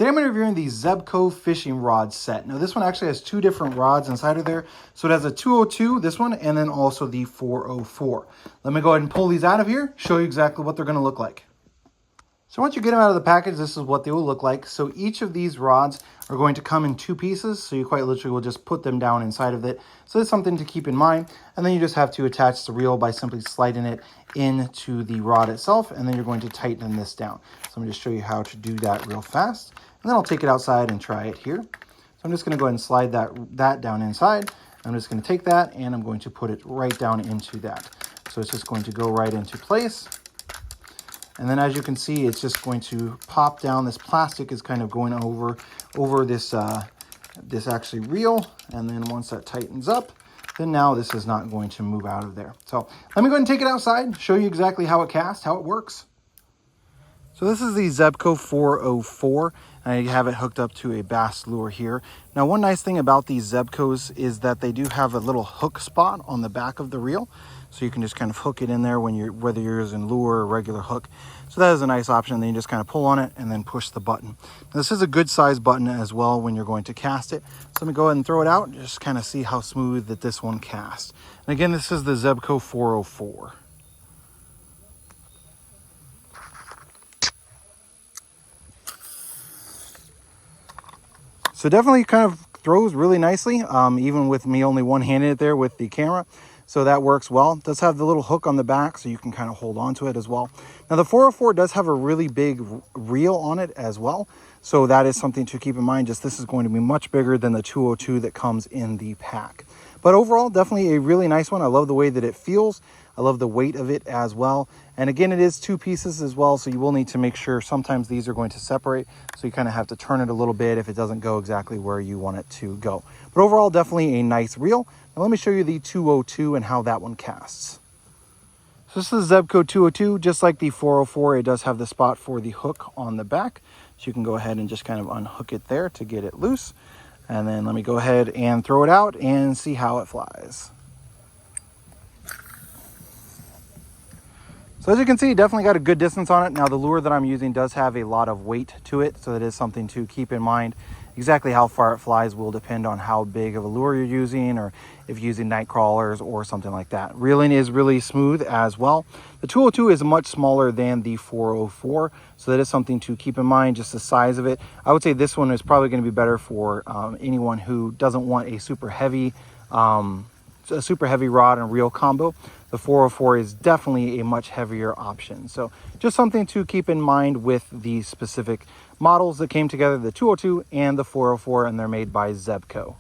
Today I'm going to be reviewing the Zebco fishing rod set. Now this one actually has two different rods inside of there. So it has a 202, this one, and then also the 404. Let me go ahead and pull these out of here, show you exactly what they're going to look like. So once you get them out of the package, this is what they will look like. So each of these rods are going to come in two pieces. So you quite literally will just put them down inside of it. So that's something to keep in mind. And then you just have to attach the reel by simply sliding it into the rod itself. And then you're going to tighten this down. So I'm going to show you how to do that real fast. And then I'll take it outside and try it here. So I'm just going to go ahead and slide that down inside. I'm just going to take that and I'm going to put it right down into that. So it's just going to go right into place. And then as you can see, it's just going to pop down. This plastic is kind of going over this this actually reel. And then once that tightens up, then now this is not going to move out of there. So let me go ahead and take it outside, show you exactly how it casts, how it works. So this is the Zebco 404. I have it hooked up to a bass lure here. Now one nice thing about these Zebcos is that they do have a little hook spot on the back of the reel. So you can just kind of hook it in there whether you're using lure or regular hook. So that is a nice option. Then you just kind of pull on it and then push the button. Now, this is a good size button as well when you're going to cast it. So let me go ahead and throw it out and just kind of see how smooth that this one casts. And again, this is the Zebco 404. So definitely kind of throws really nicely, even with me only one-handed it there with the camera. So that works well. It does have the little hook on the back, so you can kind of hold on to it as well. Now the 404 does have a really big reel on it as well. So that is something to keep in mind. Just this is going to be much bigger than the 202 that comes in the pack. But overall, definitely a really nice one. I love the way that it feels. I love the weight of it as well. And again, it is two pieces as well, so you will need to make sure sometimes these are going to separate. So you kind of have to turn it a little bit if it doesn't go exactly where you want it to go. But overall, definitely a nice reel. Now let me show you the 202 and how that one casts. So this is the Zebco 202, just like the 404, it does have the spot for the hook on the back. So you can go ahead and just kind of unhook it there to get it loose. And then let me go ahead and throw it out and see how it flies. So as you can see, definitely got a good distance on it. Now the lure that I'm using does have a lot of weight to it, so that is something to keep in mind. Exactly how far it flies will depend on how big of a lure you're using, or if you're using night crawlers or something like that. Reeling is really smooth as well. The 202 is much smaller than the 404, so that is something to keep in mind, just the size of it. I would say this one is probably going to be better for anyone who doesn't want a super heavy rod and reel combo. The 404 is definitely a much heavier option. So just something to keep in mind with the specific models that came together, the 202 and the 404, and they're made by Zebco.